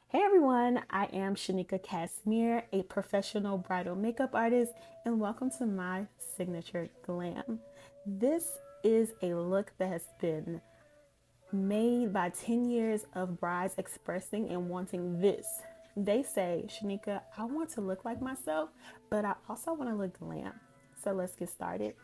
Hey everyone, I am Shanika Casimir, a professional bridal makeup artist, and welcome to my signature glam. This is a look that has been made by 10 years of brides expressing and wanting this. They say, Shanika, I want to look like myself, but I also want to look glam. So let's get started.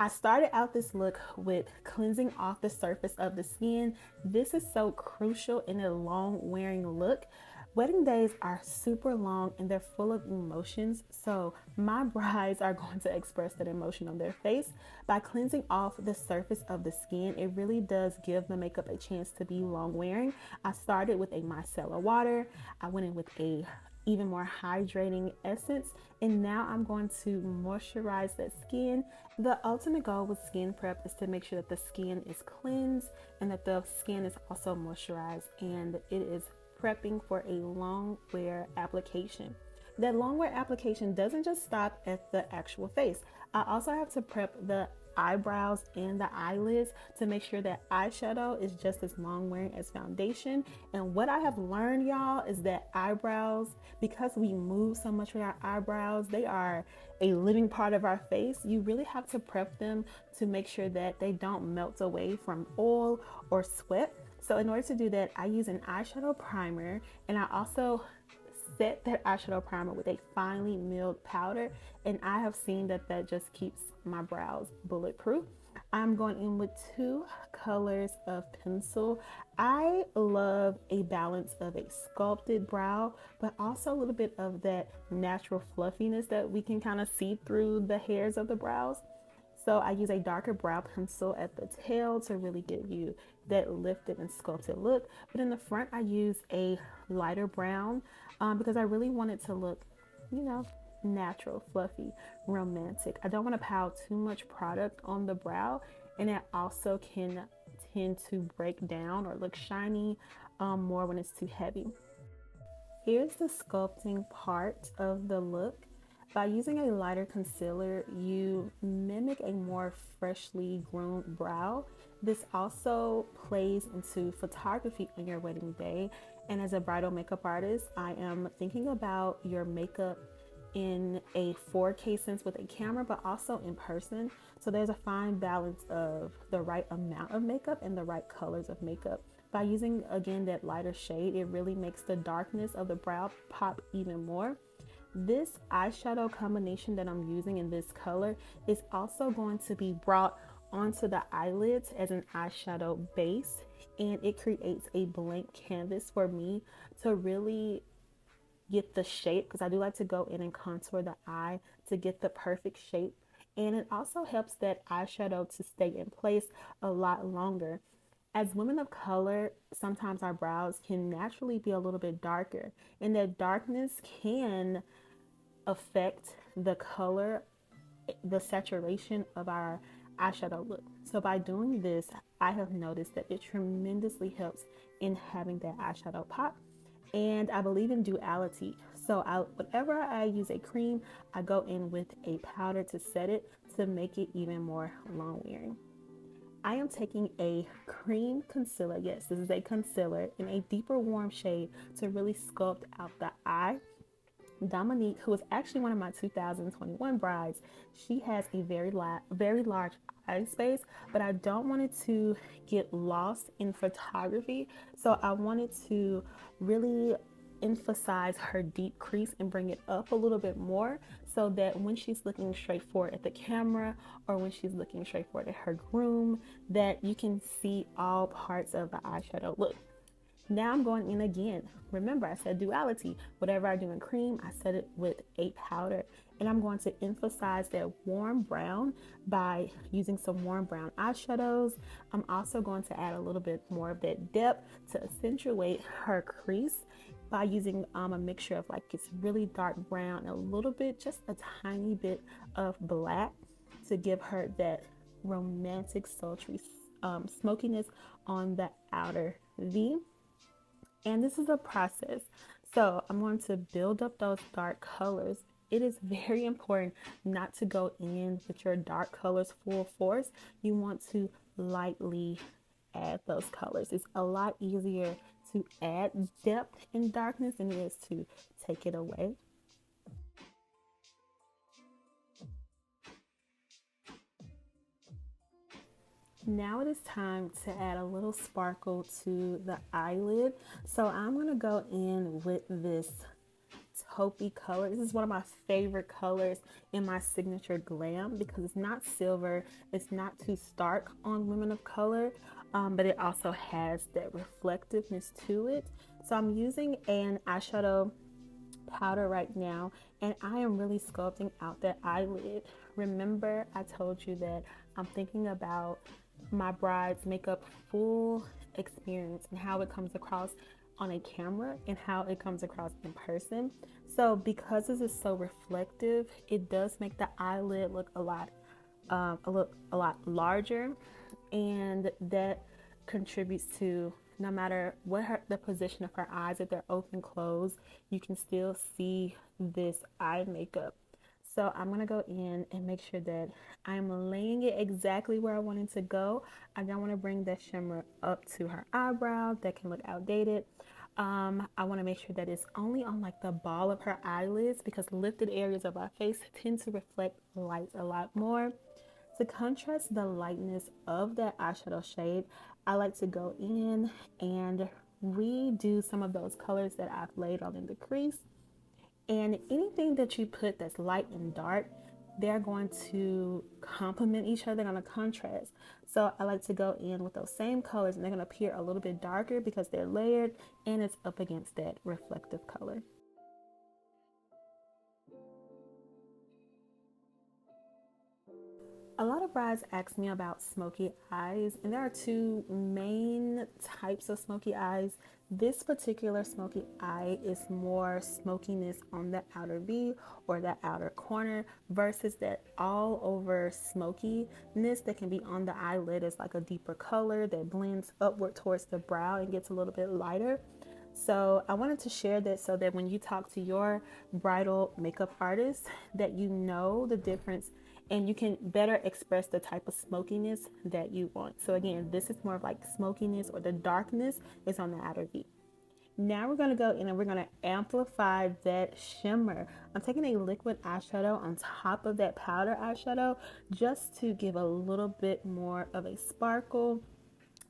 I started out this look with cleansing off the surface of the skin. This is so crucial in a long wearing look. Wedding days are super long and they're full of emotions, so my brides are going to express that emotion on their face. By cleansing off the surface of the skin, it really does give the makeup a chance to be long wearing. I started with a micellar water. I went in with a even more hydrating essence, and now I'm going to moisturize that skin. The ultimate goal with skin prep is to make sure that the skin is cleansed and that the skin is also moisturized and it is prepping for a long wear application. That long wear application doesn't just stop at the actual face. I also have to prep the eyebrows and the eyelids to make sure that eyeshadow is just as long wearing as foundation. And what I have learned, y'all, is that eyebrows, because we move so much with our eyebrows, they are a living part of our face. You really have to prep them to make sure that they don't melt away from oil or sweat. So in order to do that, I use an eyeshadow primer, and I also set that eyeshadow primer with a finely milled powder, and I have seen that that just keeps my brows bulletproof. I'm going in with two colors of pencil. I love a balance of a sculpted brow, but also a little bit of that natural fluffiness that we can kind of see through the hairs of the brows. So I use a darker brow pencil at the tail to really give you that lifted and sculpted look. But in the front, I use a lighter brown because I really want it to look, you know, natural, fluffy, romantic. I don't want to pile too much product on the brow, and it also can tend to break down or look shiny more when it's too heavy. Here's the sculpting part of the look. By using a lighter concealer, you mimic a more freshly groomed brow. This also plays into photography on your wedding day. And as a bridal makeup artist, I am thinking about your makeup in a 4K sense with a camera, but also in person. So there's a fine balance of the right amount of makeup and the right colors of makeup. By using again that lighter shade, it really makes the darkness of the brow pop even more. This eyeshadow combination that I'm using in this color is also going to be brought onto the eyelids as an eyeshadow base, and it creates a blank canvas for me to really get the shape, because I do like to go in and contour the eye to get the perfect shape. And it also helps that eyeshadow to stay in place a lot longer. As women of color, sometimes our brows can naturally be a little bit darker, and that darkness can affect the color, the saturation of our eyeshadow look. So by doing this, I have noticed that it tremendously helps in having that eyeshadow pop. And I believe in duality. So whenever I use a cream, I go in with a powder to set it to make it even more long wearing. I am taking a cream concealer. Yes, this is a concealer in a deeper warm shade to really sculpt out the eye. Dominique, who is actually one of my 2021 brides, she has a very large eye space, but I don't want it to get lost in photography. So I wanted to really emphasize her deep crease and bring it up a little bit more so that when she's looking straight forward at the camera or when she's looking straight forward at her groom, that you can see all parts of the eyeshadow look. Now I'm going in again. Remember, I said duality. Whatever I do in cream, I set it with a powder. And I'm going to emphasize that warm brown by using some warm brown eyeshadows. I'm also going to add a little bit more of that depth to accentuate her crease by using a mixture of like it's really dark brown and a little bit, just a tiny bit of black to give her that romantic, sultry smokiness on the outer V. And this is a process. So I'm going to build up those dark colors. It is very important not to go in with your dark colors full force. You want to lightly add those colors. It's a lot easier to add depth and darkness than it is to take it away. Now it is time to add a little sparkle to the eyelid. So I'm going to go in with this taupey color. This is one of my favorite colors in my signature Glam because it's not silver, it's not too stark on women of color, but it also has that reflectiveness to it. So I'm using an eyeshadow powder right now, and I am really sculpting out that eyelid. Remember, I told you that I'm thinking about my bride's makeup full experience and how it comes across on a camera and how it comes across in person. So because this is so reflective, it does make the eyelid look a lot larger, and that contributes to, no matter what the position of her eyes, if they're open, closed, you can still see this eye makeup. So I'm going to go in and make sure that I'm laying it exactly where I want it to go. I don't want to bring that shimmer up to her eyebrow. That can look outdated. I want to make sure that it's only on like the ball of her eyelids, because lifted areas of our face tend to reflect light a lot more. To contrast the lightness of that eyeshadow shade, I like to go in and redo some of those colors that I've laid on in the crease. And anything that you put that's light and dark, they're going to complement each other, on a contrast. So I like to go in with those same colors, and they're going to appear a little bit darker because they're layered and it's up against that reflective color. A lot of brides ask me about smoky eyes, and there are two main types of smoky eyes. This particular smoky eye is more smokiness on the outer V or the outer corner, versus that all over smokiness that can be on the eyelid. It's like a deeper color that blends upward towards the brow and gets a little bit lighter. So I wanted to share that so that when you talk to your bridal makeup artist, that you know the difference and you can better express the type of smokiness that you want. So again, this is more of like smokiness, or the darkness is on the outer V. Now we're going to go in and we're going to amplify that shimmer. I'm taking a liquid eyeshadow on top of that powder eyeshadow just to give a little bit more of a sparkle.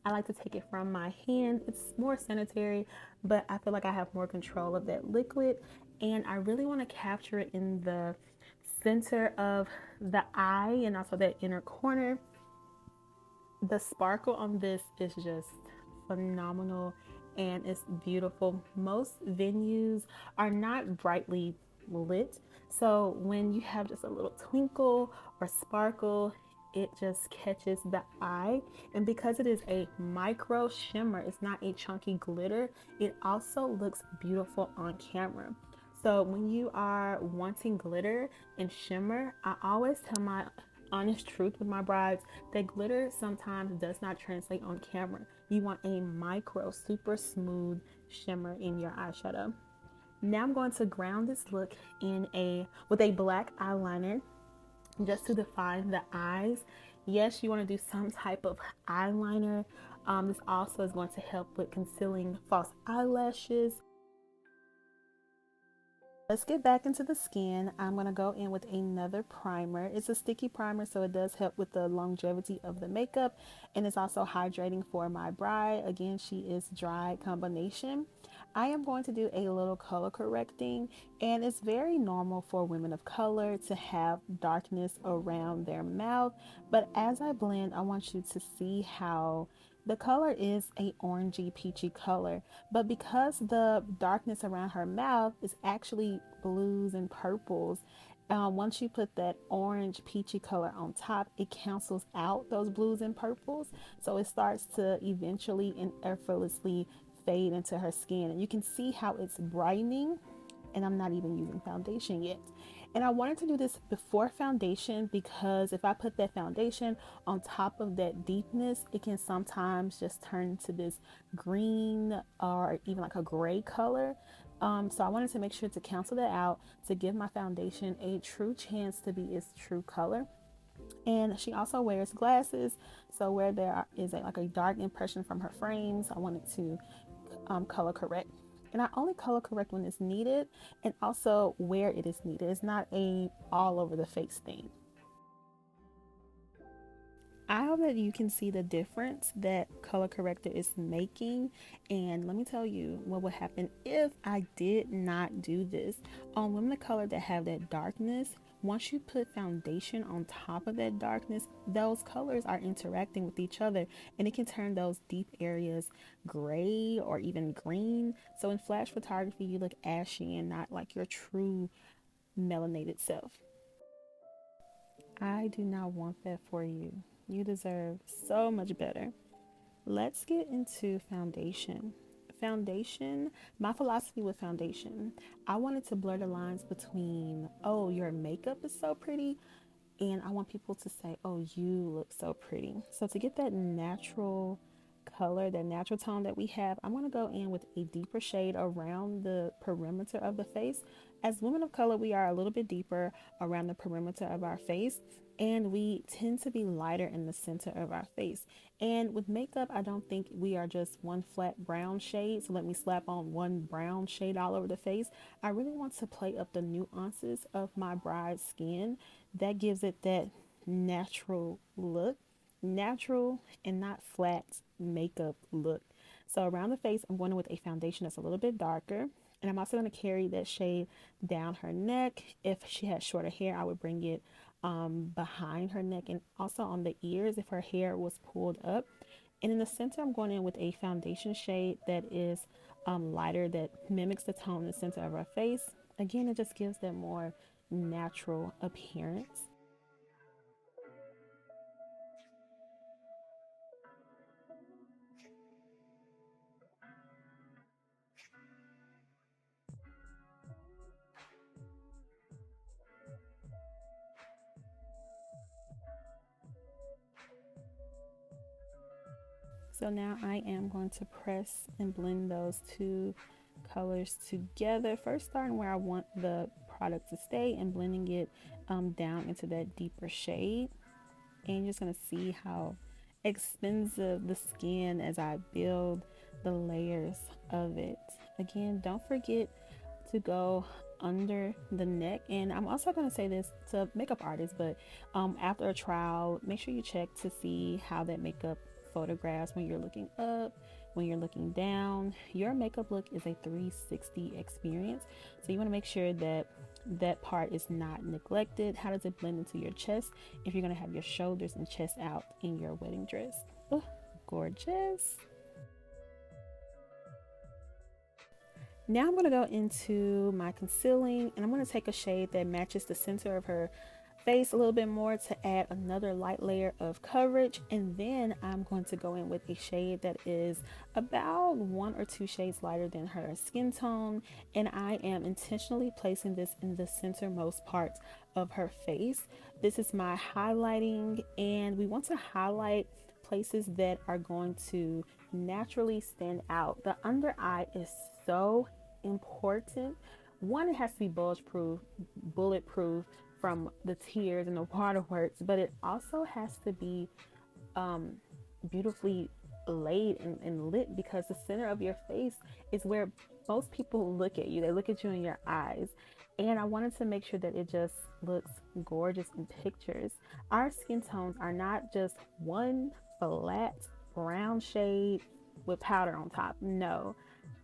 I like to take it from my hand. It's more sanitary, but I feel like I have more control of that liquid, and I really want to capture it in the center of the eye and also that inner corner. The sparkle on this is just phenomenal and it's beautiful. Most venues are not brightly lit, so when you have just a little twinkle or sparkle, it just catches the eye. And because it is a micro shimmer, it's not a chunky glitter, it also looks beautiful on camera. So when you are wanting glitter and shimmer, I always tell my honest truth with my brides that glitter sometimes does not translate on camera. You want a micro, super smooth shimmer in your eyeshadow. Now I'm going to ground this look in a with a black eyeliner just to define the eyes. Yes, you want to do some type of eyeliner. This also is going to help with concealing false eyelashes. Let's get back into the skin. I'm going to go in with another primer. It's a sticky primer, so it does help with the longevity of the makeup, and it's also hydrating for my bride. Again, she is dry combination. I am going to do a little color correcting, and it's very normal for women of color to have darkness around their mouth, but as I blend, I want you to see how the color is a orangey peachy color, but because the darkness around her mouth is actually blues and purples, once you put that orange peachy color on top, it cancels out those blues and purples. So it starts to eventually and effortlessly fade into her skin. And you can see how it's brightening, and I'm not even using foundation yet. And I wanted to do this before foundation because if I put that foundation on top of that deepness, it can sometimes just turn into this green or even like a gray color. So I wanted to make sure to cancel that out to give my foundation a true chance to be its true color. And she also wears glasses, so where there is like a dark impression from her frames, I wanted to color correct. And I only color correct when it's needed and also where it is needed. It's not a all over the face thing. I hope that you can see the difference that color corrector is making. And let me tell you what would happen if I did not do this. On women of color that have that darkness, once you put foundation on top of that darkness, those colors are interacting with each other and it can turn those deep areas gray or even green. So in flash photography, you look ashy and not like your true melanated self. I do not want that for you. You deserve so much better. Let's get into foundation. Foundation, my philosophy with foundation, I wanted to blur the lines between, oh, your makeup is so pretty, and I want people to say, oh, you look so pretty. So to get that natural color, that natural tone that we have, I'm going to go in with a deeper shade around the perimeter of the face. As women of color, we are a little bit deeper around the perimeter of our face, and we tend to be lighter in the center of our face. And with makeup, I don't think we are just one flat brown shade. So let me slap on one brown shade all over the face. I really want to play up the nuances of my bride's skin. That gives it that natural look, natural and not flat makeup look. So around the face, I'm going with a foundation that's a little bit darker. And I'm also going to carry that shade down her neck. If she has shorter hair, I would bring it behind her neck and also on the ears if her hair was pulled up. And in the center, I'm going in with a foundation shade that is lighter, that mimics the tone in the center of her face. Again, it just gives that more natural appearance. So now I am going to press and blend those two colors together. First starting where I want the product to stay and blending it down into that deeper shade. And you're just going to see how expensive the skin as I build the layers of it. Again, don't forget to go under the neck. And I'm also going to say this to makeup artists, but after a trial, make sure you check to see how that makeup photographs when you're looking up, when you're looking down. Your makeup look is a 360 experience. So you want to make sure that that part is not neglected. How does it blend into your chest if you're going to have your shoulders and chest out in your wedding dress? Oh, gorgeous. Now I'm going to go into my concealing and I'm going to take a shade that matches the center of her face a little bit more to add another light layer of coverage. And then I'm going to go in with a shade that is about 1 or 2 shades lighter than her skin tone. And I am intentionally placing this in the centermost part of her face. This is my highlighting, and we want to highlight places that are going to naturally stand out. The under eye is so important. One, it has to be bulge proof, bulletproof from the tears and the waterworks, but it also has to be um, beautifully laid and lit, because the center of your face is where most people look at you. They look at you in your eyes. And I wanted to make sure that it just looks gorgeous in pictures. Our skin tones are not just one flat brown shade with powder on top. No,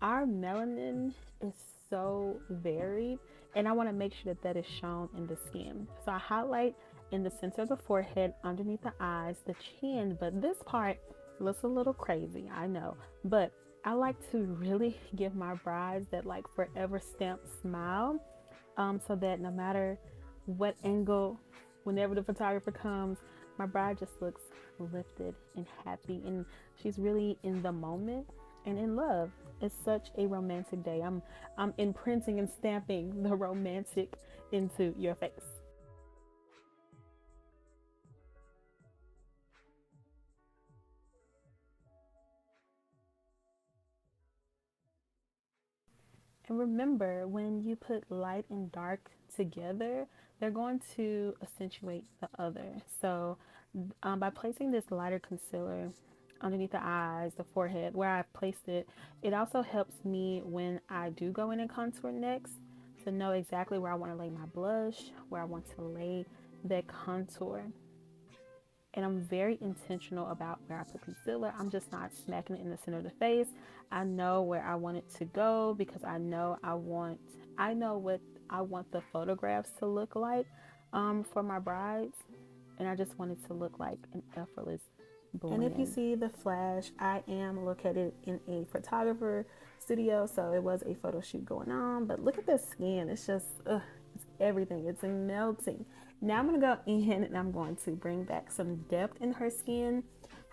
our melanin is so varied, and I want to make sure that that is shown in the skin. So I highlight in the center of the forehead, underneath the eyes, the chin, but this part looks a little crazy, I know, but I like to really give my brides that like forever stamp smile, so that no matter what angle, whenever the photographer comes, my bride just looks lifted and happy, and she's really in the moment and in love. It's such a romantic day. I'm imprinting and stamping the romantic into your face. And remember, when you put light and dark together, they're going to accentuate the other. So, by placing this lighter concealer underneath the eyes, the forehead, where I've placed it. It also helps me when I do go in and contour next to know exactly where I want to lay my blush, where I want to lay that contour. And I'm very intentional about where I put concealer. I'm just not smacking it in the center of the face. I know where I want it to go because I know what I want the photographs to look like for my brides. And I just want it to look like an effortless blend. And if you see the flash, I am located in a photographer studio, so it was a photo shoot going on. But look at the skin. It's just, it's everything. It's melting. Now I'm going to go in and I'm going to bring back some depth in her skin.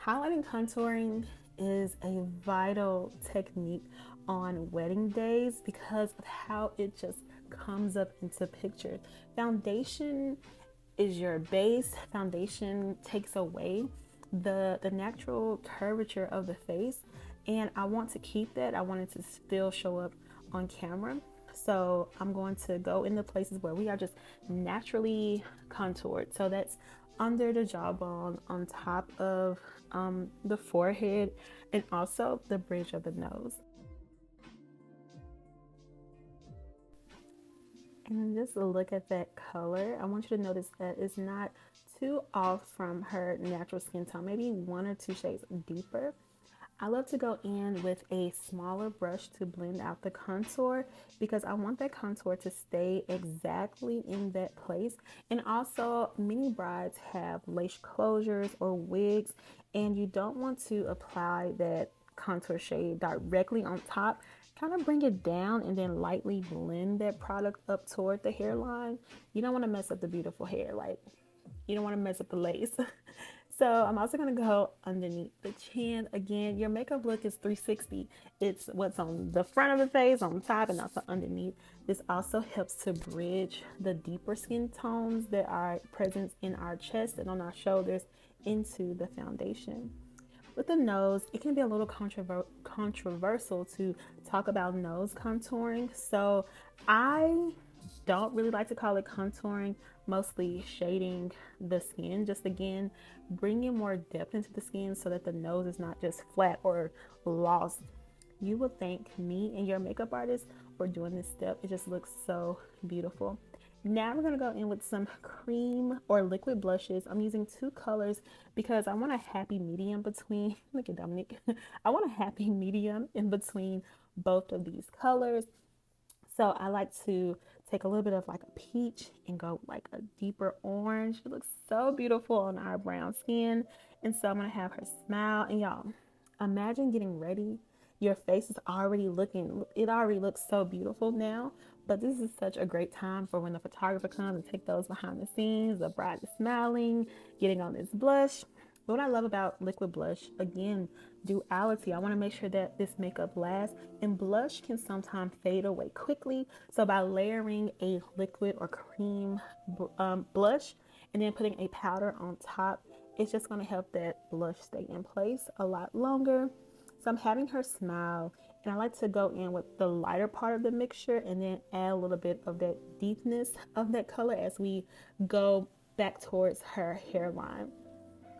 Highlighting, contouring is a vital technique on wedding days because of how it just comes up into picture. Foundation is your base. Foundation takes away the natural curvature of the face, and I want to keep that. I want it to still show up on camera. So I'm going to go in the places where we are just naturally contoured. So that's under the jawbone, on top of the forehead, and also the bridge of the nose. And just look at that color. I want you to notice that it's not too off from her natural skin tone, maybe 1 or 2 shades deeper. I love to go in with a smaller brush to blend out the contour because I want that contour to stay exactly in that place. And also, many brides have lace closures or wigs, and you don't want to apply that contour shade directly on top. Kind of bring it down and then lightly blend that product up toward the hairline. You don't want to mess up the beautiful hair. Like, you don't want to mess up the lace. So I'm also going to go underneath the chin. Again, your makeup look is 360. It's what's on the front of the face, on top, and also underneath. This also helps to bridge the deeper skin tones that are present in our chest and on our shoulders into the foundation. With the nose, it can be a little controversial to talk about nose contouring. So I don't really like to call it contouring, mostly shading the skin. Just again, bringing more depth into the skin so that the nose is not just flat or lost. You will thank me and your makeup artist for doing this step. It just looks so beautiful. Now we're going to go in with some cream or liquid blushes. I'm using 2 colors because I want a happy medium between, look at Dominic. I want a happy medium in between both of these colors. So I like to take a little bit of like a peach and go like a deeper orange. It looks so beautiful on our brown skin. And so I'm going to have her smile. And y'all, imagine getting ready. Your face is already looking, it already looks so beautiful now. But this is such a great time for when the photographer comes and take those behind the scenes. The bride is smiling, getting on this blush. But what I love about liquid blush, again, duality. I want to make sure that this makeup lasts, and blush can sometimes fade away quickly. So by layering a liquid or cream blush and then putting a powder on top, it's just going to help that blush stay in place a lot longer. So I'm having her smile, and I like to go in with the lighter part of the mixture and then add a little bit of that deepness of that color as we go back towards her hairline.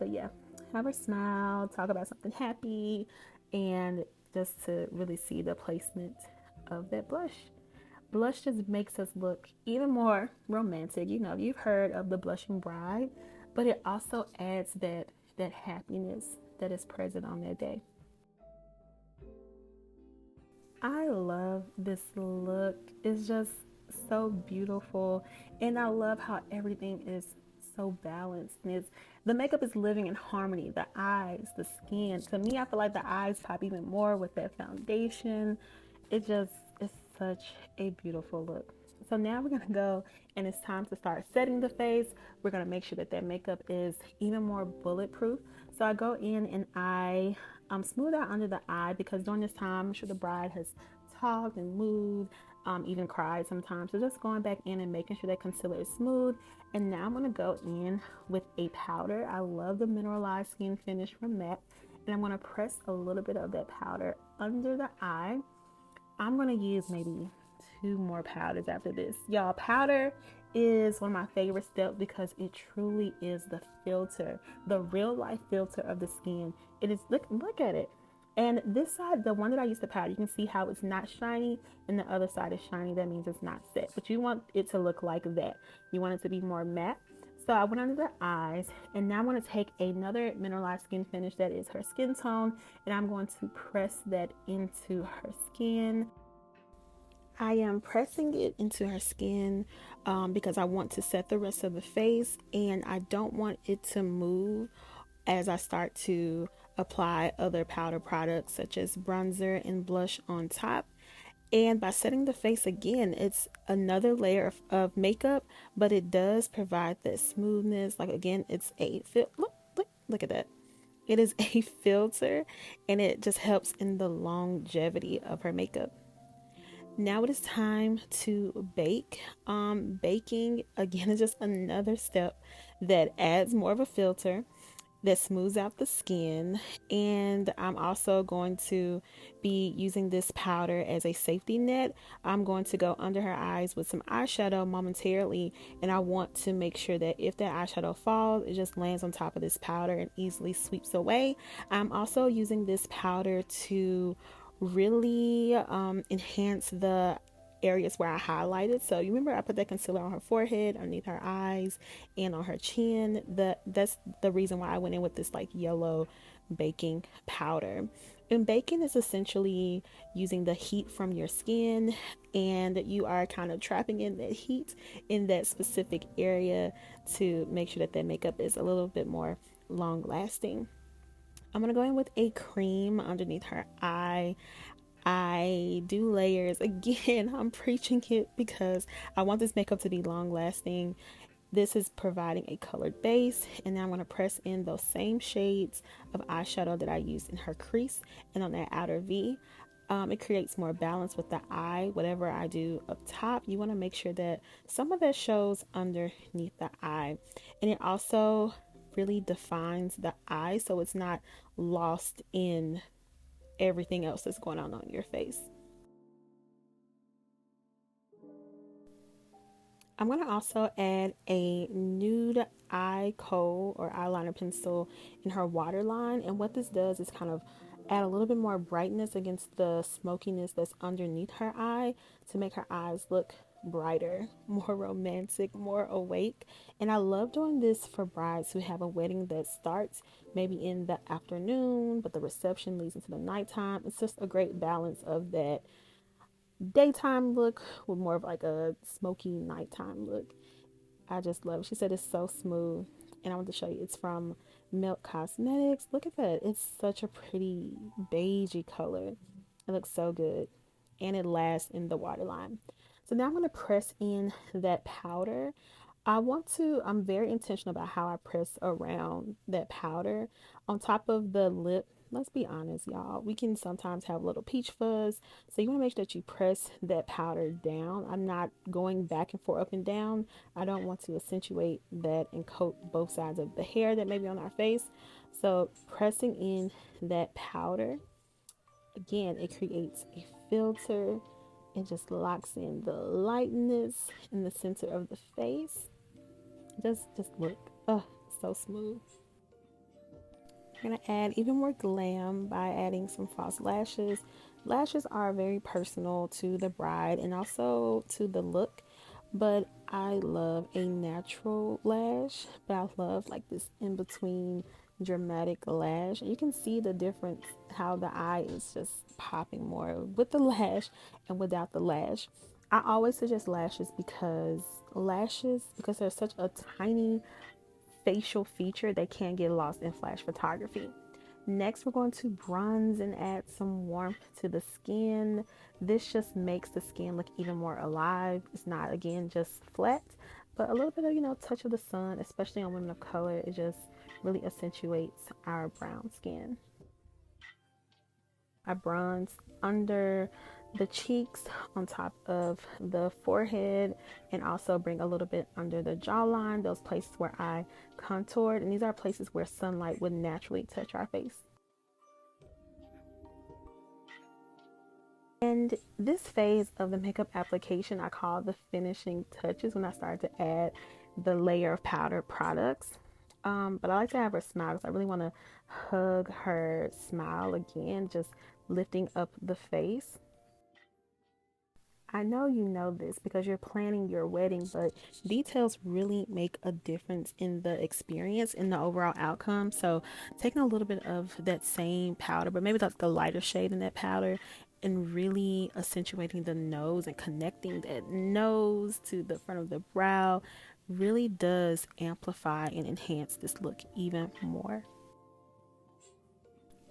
But yeah, have her smile, talk about something happy, and just to really see the placement of that blush. Blush just makes us look even more romantic. You know, you've heard of the blushing bride, but it also adds that happiness that is present on that day. I love this look. It's just so beautiful, and I love how everything is so balanced. And the makeup is living in harmony. The eyes, the skin. To me, I feel like the eyes pop even more with that foundation. It just is such a beautiful look. So now we're gonna go, and it's time to start setting the face. We're gonna make sure that that makeup is even more bulletproof. So I go in and I smooth out under the eye because during this time, I'm sure the bride has talked and moved, even cried sometimes. So just going back in and making sure that concealer is smooth. And now I'm gonna go in with a powder. I love the mineralized skin finish from MAC, and I'm gonna press a little bit of that powder under the eye. I'm gonna use maybe 2 more powders after this. Y'all, powder is one of my favorite steps because it truly is the filter, the real life filter of the skin. It is, look at it. And this side, the one that I used to powder, you can see how it's not shiny and the other side is shiny. That means it's not set. But you want it to look like that. You want it to be more matte. So I went under the eyes, and now I'm going to take another mineralized skin finish that is her skin tone, and I'm going to press that into her skin. I am pressing it into her skin because I want to set the rest of the face, and I don't want it to move as I start to apply other powder products such as bronzer and blush on top. And by setting the face again, it's another layer of makeup, but it does provide that smoothness. Like again, it's a look at that. It is a filter, and it just helps in the longevity of her makeup. Now it is time to bake. Baking again is just another step that adds more of a filter that smooths out the skin. And I'm also going to be using this powder as a safety net. I'm going to go under her eyes with some eyeshadow momentarily, and I want to make sure that if that eyeshadow falls, it just lands on top of this powder and easily sweeps away. I'm also using this powder to really enhance the areas where I highlighted. So you remember I put that concealer on her forehead, underneath her eyes, and on her chin. That's the reason why I went in with this like yellow baking powder. And baking is essentially using the heat from your skin, and you are kind of trapping in that heat in that specific area to make sure that that makeup is a little bit more long lasting. I'm going to go in with a cream underneath her eye. I do layers. Again, I'm preaching it because I want this makeup to be long lasting. This is providing a colored base, and now I'm going to press in those same shades of eyeshadow that I used in her crease and on that outer V. It creates more balance with the eye. Whatever I do up top, you want to make sure that some of that shows underneath the eye, and it also really defines the eye so it's not lost in everything else that's going on your face. I'm going to also add a nude eye kohl or eyeliner pencil in her waterline. And what this does is kind of add a little bit more brightness against the smokiness that's underneath her eye to make her eyes look brighter, more romantic, more awake. And I love doing this for brides who have a wedding that starts maybe in the afternoon, but the reception leads into the nighttime. It's just a great balance of that daytime look with more of like a smoky nighttime look. I just love it. She said it's so smooth. And I want to show you. It's from Milk Cosmetics. Look at that. It's such a pretty beigey color. It looks so good. And it lasts in the waterline. So now I'm going to press in that powder. I'm very intentional about how I press around that powder on top of the lip. Let's be honest, y'all. We can sometimes have a little peach fuzz. So you want to make sure that you press that powder down. I'm not going back and forth, up and down. I don't want to accentuate that and coat both sides of the hair that may be on our face. So pressing in that powder, again, it creates a filter. It just locks in the lightness in the center of the face. Just look, so smooth. I'm gonna add even more glam by adding some false lashes. Lashes are very personal to the bride and also to the look, but I love a natural lash, but I love like this in between dramatic lash. You can see the difference, how the eye is just popping more with the lash and without the lash. I always suggest because they're such a tiny facial feature, they can get lost in flash photography. Next, we're going to bronze and add some warmth to the skin. This just makes the skin look even more alive. It's not, again, just flat, but a little bit of, touch of the sun, especially on women of color. It just really accentuates our brown skin. I bronze under the cheeks, on top of the forehead, and also bring a little bit under the jawline, those places where I contoured. And these are places where sunlight would naturally touch our face. And this phase of the makeup application I call the finishing touches, when I start to add the layer of powder products. But I like to have her smile because I really want to hug her smile again, just lifting up the face. I know you know this because you're planning your wedding, but details really make a difference in the experience, in the overall outcome. So, taking a little bit of that same powder, but maybe like the lighter shade in that powder, and really accentuating the nose and connecting that nose to the front of the brow really does amplify and enhance this look even more.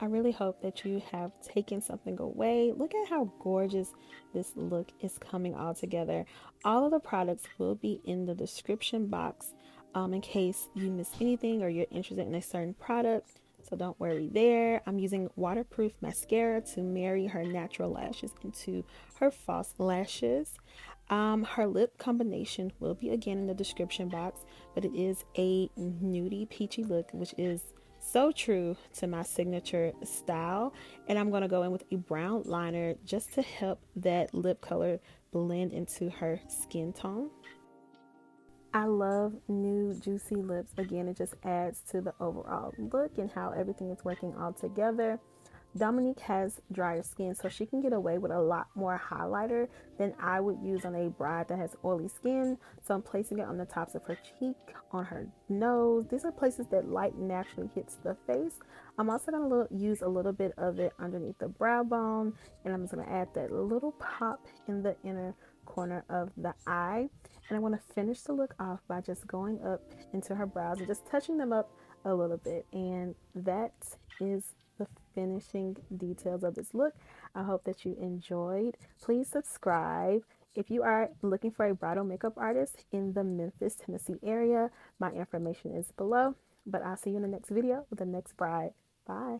I really hope that you have taken something away. Look at how gorgeous this look is coming all together. All of the products will be in the description box in case you miss anything or you're interested in a certain product. So don't worry there. I'm using waterproof mascara to marry her natural lashes into her false lashes. Her lip combination will be again in the description box, but it is a nudie peachy look, which is so true to my signature style. And I'm going to go in with a brown liner just to help that lip color blend into her skin tone. I love new juicy lips. Again, it just adds to the overall look and how everything is working all together. Dominique has drier skin, so she can get away with a lot more highlighter than I would use on a bride that has oily skin. So I'm placing it on the tops of her cheek, on her nose. These are places that light naturally hits the face. I'm also going to use a little bit of it underneath the brow bone, and I'm just going to add that little pop in the inner corner of the eye. And I want to finish the look off by just going up into her brows and just touching them up a little bit. And that is the finishing details of this look. I hope that you enjoyed. Please subscribe. If you are looking for a bridal makeup artist in the Memphis, Tennessee area, my information is below. But I'll see you in the next video with the next bride. Bye.